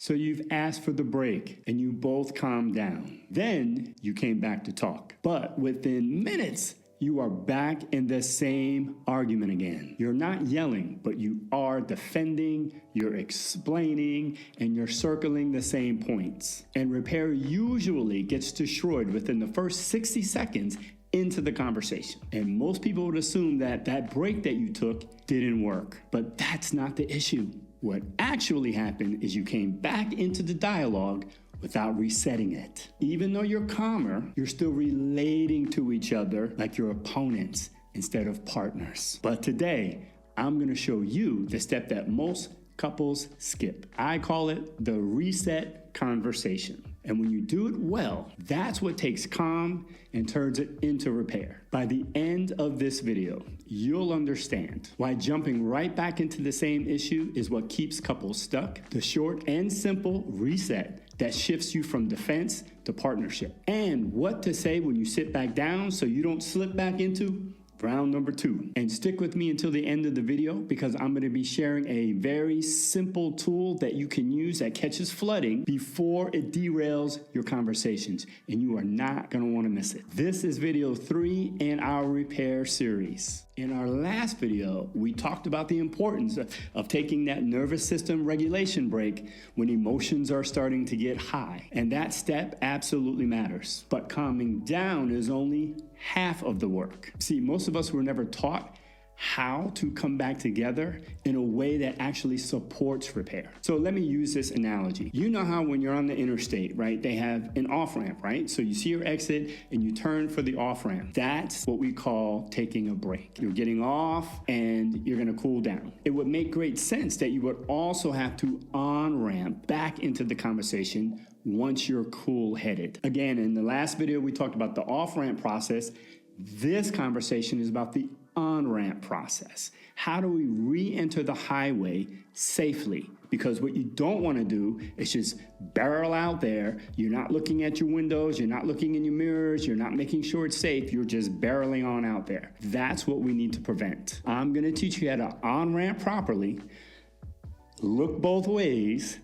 So you've asked for the break and you both calmed down. Then you came back to talk. But within minutes, you are back in the same argument again. You're not yelling, but you are defending, you're explaining, and you're circling the same points. And repair usually gets destroyed within the first 60 seconds into the conversation. And most people would assume that that break that you took didn't work. But that's not the issue. What actually happened is you came back into the dialogue without resetting it. Even though you're calmer, you're still relating to each other like you're opponents instead of partners. But today, I'm gonna show you the step that most couples skip. I call it the reset conversation. And when you do it well, that's what takes calm and turns it into repair. By the end of this video, you'll understand why jumping right back into the same issue is what keeps couples stuck, the short and simple reset that shifts you from defense to partnership, and what to say when you sit back down so you don't slip back into round number 2. And stick with me until the end of the video because I'm going to be sharing a very simple tool that you can use that catches flooding before it derails your conversations. And you are not going to want to miss it. This is video 3 in our repair series. In our last video, we talked about the importance of taking that nervous system regulation break when emotions are starting to get high. And that step absolutely matters. But calming down is only half of the work. See, most of us were never taught how to come back together in a way that actually supports repair. So let me use this analogy. You know how when you're on the interstate, right, they have an off-ramp, right? So you see your exit and you turn for the off-ramp. That's what we call taking a break. You're getting off and you're gonna cool down. It would make great sense that you would also have to on-ramp back into the conversation once you're cool-headed. Again, in the last video, we talked about the off-ramp process. This conversation is about the on-ramp process. How do we re-enter the highway safely? Because what you don't want to do is just barrel out there. You're not looking at your windows. You're not looking in your mirrors. You're not making sure it's safe. You're just barreling on out there. That's what we need to prevent. I'm going to teach you how to on-ramp properly, look both ways,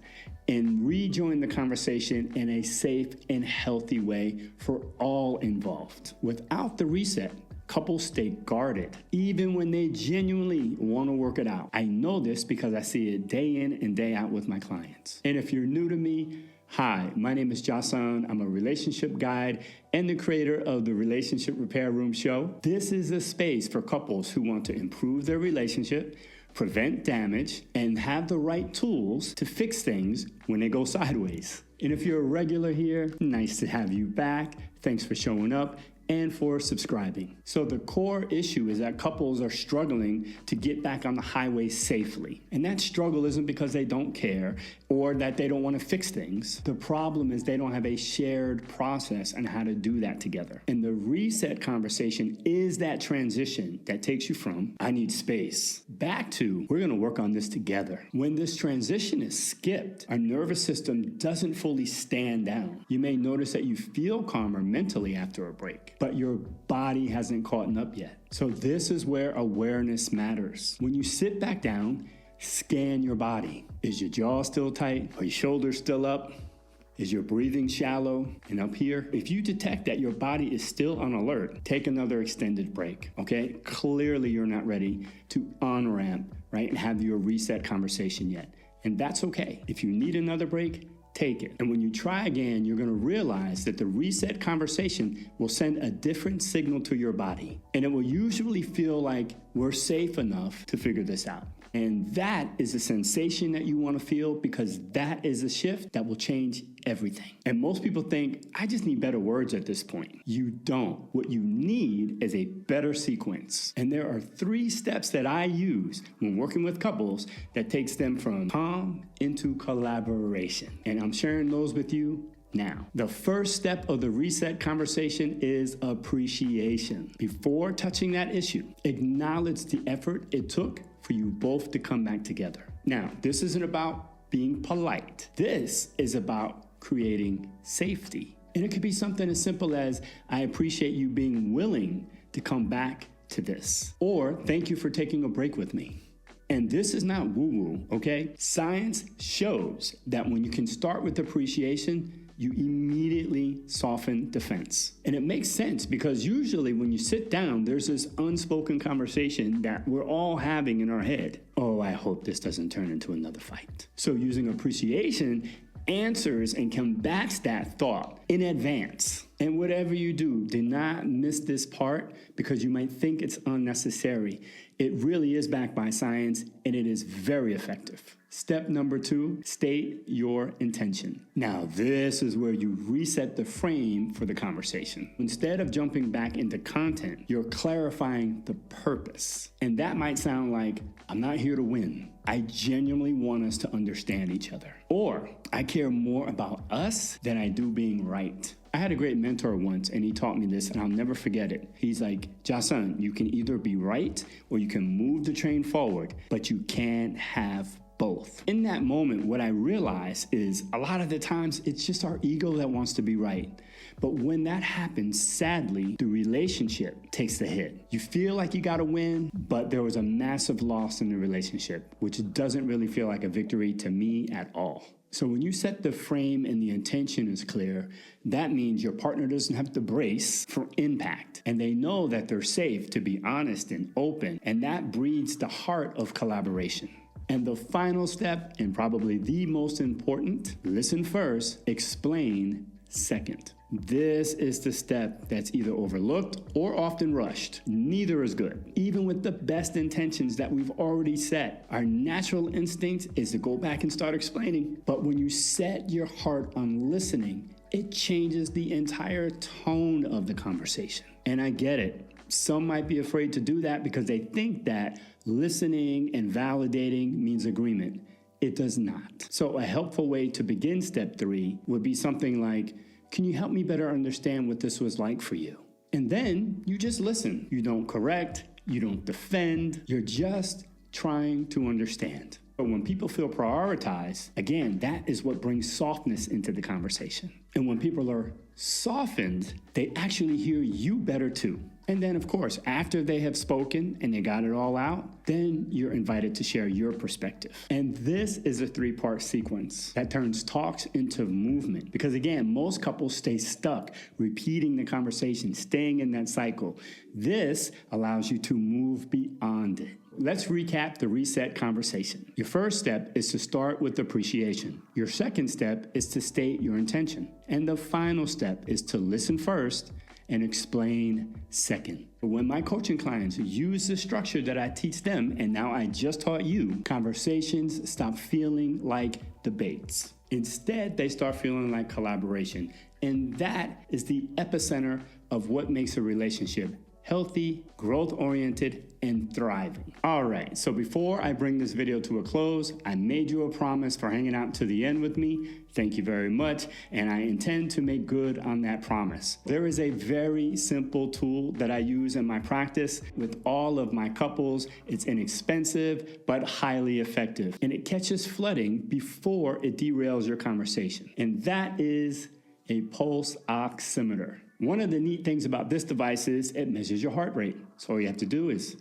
and rejoin the conversation in a safe and healthy way for all involved. Without the reset, couples stay guarded, even when they genuinely want to work it out. I know this because I see it day in and day out with my clients. And if you're new to me, hi, my name is Jason. I'm a relationship guide and the creator of the Relationship Repair Room show. This is a space for couples who want to improve their relationship, prevent damage, and have the right tools to fix things when they go sideways. And if you're a regular here, nice to have you back. Thanks for showing up and for subscribing. So the core issue is that couples are struggling to get back on the highway safely. And that struggle isn't because they don't care or that they don't want to fix things. The problem is they don't have a shared process on how to do that together. And the reset conversation is that transition that takes you from, I need space, back to, we're gonna work on this together. When this transition is skipped, our nervous system doesn't fully stand down. You may notice that you feel calmer mentally after a break, but your body hasn't caught up yet. So this is where awareness matters. When you sit back down, scan your body. Is your jaw still tight? Are your shoulders still up? Is your breathing shallow and up here? If you detect that your body is still on alert, take another extended break, okay? Clearly you're not ready to on-ramp, right, and have your reset conversation yet. And that's okay. If you need another break, take it. And when you try again, you're gonna realize that the reset conversation will send a different signal to your body. And it will usually feel like we're safe enough to figure this out. And that is a sensation that you wanna feel because that is a shift that will change everything. And most people think, I just need better words at this point. You don't. What you need is a better sequence. And there are 3 steps that I use when working with couples that takes them from calm into collaboration. And I'm sharing those with you now. The first step of the reset conversation is appreciation. Before touching that issue, acknowledge the effort it took for you both to come back together. Now, this isn't about being polite. This is about creating safety. And it could be something as simple as, I appreciate you being willing to come back to this. Or, thank you for taking a break with me. And this is not woo-woo, okay? Science shows that when you can start with appreciation, you immediately soften defense. And it makes sense because usually when you sit down, there's this unspoken conversation that we're all having in our head. Oh, I hope this doesn't turn into another fight. So using appreciation answers and combats that thought in advance. And whatever you do not miss this part because you might think it's unnecessary. It really is backed by science and it is very effective. Step number 2, state your intention. Now, this is where you reset the frame for the conversation. Instead of jumping back into content, you're clarifying the purpose. And that might sound like, I'm not here to win. I genuinely want us to understand each other. Or, I care more about us than I do being right. I had a great mentor once, and he taught me this, and I'll never forget it. He's like, Jason, you can either be right or you can move the train forward, but you can't have both. In that moment, what I realized is a lot of the times it's just our ego that wants to be right. But when that happens, sadly, the relationship takes the hit. You feel like you got to win, but there was a massive loss in the relationship, which doesn't really feel like a victory to me at all. So when you set the frame and the intention is clear, that means your partner doesn't have to brace for impact. And they know that they're safe to be honest and open. And that breeds the heart of collaboration. And the final step, and probably the most important, listen first, explain second. This is the step that's either overlooked or often rushed. Neither is good. Even with the best intentions that we've already set, our natural instinct is to go back and start explaining. But when you set your heart on listening, it changes the entire tone of the conversation. And I get it. Some might be afraid to do that because they think that listening and validating means agreement. It does not. So a helpful way to begin step 3 would be something like, can you help me better understand what this was like for you? And then you just listen. You don't correct, you don't defend, you're just trying to understand. But when people feel prioritized, again, that is what brings softness into the conversation. And when people are softened, they actually hear you better too. And then, of course, after they have spoken and they got it all out, then you're invited to share your perspective. And this is a 3-part sequence that turns talks into movement. Because again, most couples stay stuck, repeating the conversation, staying in that cycle. This allows you to move beyond it. Let's recap the reset conversation. Your first step is to start with appreciation. Your second step is to state your intention. And the final step is to listen first and explain second. When my coaching clients use the structure that I teach them, and now I just taught you, conversations stop feeling like debates. Instead, they start feeling like collaboration. And that is the epicenter of what makes a relationship healthy, growth-oriented, and thriving. All right, so before I bring this video to a close, I made you a promise for hanging out to the end with me. Thank you very much, and I intend to make good on that promise. There is a very simple tool that I use in my practice with all of my couples. It's inexpensive, but highly effective, and it catches flooding before it derails your conversation, and that is a pulse oximeter. One of the neat things about this device is it measures your heart rate. So all you have to do is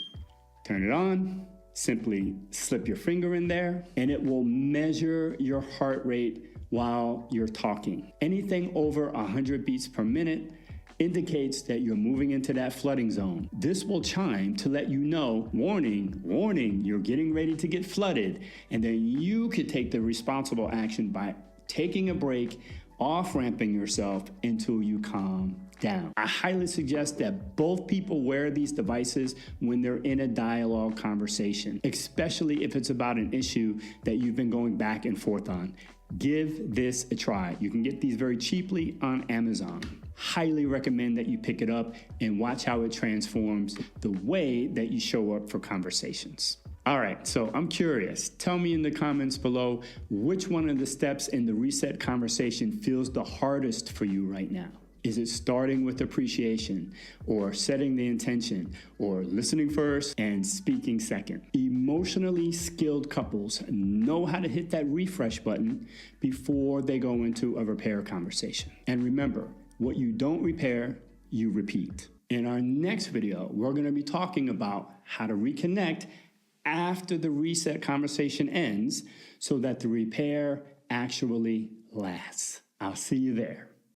turn it on, simply slip your finger in there, and it will measure your heart rate while you're talking. Anything over 100 beats per minute indicates that you're moving into that flooding zone. This will chime to let you know, warning, warning, you're getting ready to get flooded. And then you could take the responsible action by taking a break, off-ramping yourself until you calm down. I highly suggest that both people wear these devices when they're in a dialogue conversation, especially if it's about an issue that you've been going back and forth on. Give this a try. You can get these very cheaply on Amazon. Highly recommend that you pick it up and watch how it transforms the way that you show up for conversations. All right, so I'm curious. Tell me in the comments below which one of the steps in the reset conversation feels the hardest for you right now. Is it starting with appreciation, or setting the intention, or listening first and speaking second? Emotionally skilled couples know how to hit that refresh button before they go into a repair conversation. And remember, what you don't repair, you repeat. In our next video, we're going to be talking about how to reconnect after the reset conversation ends so that the repair actually lasts. I'll see you there.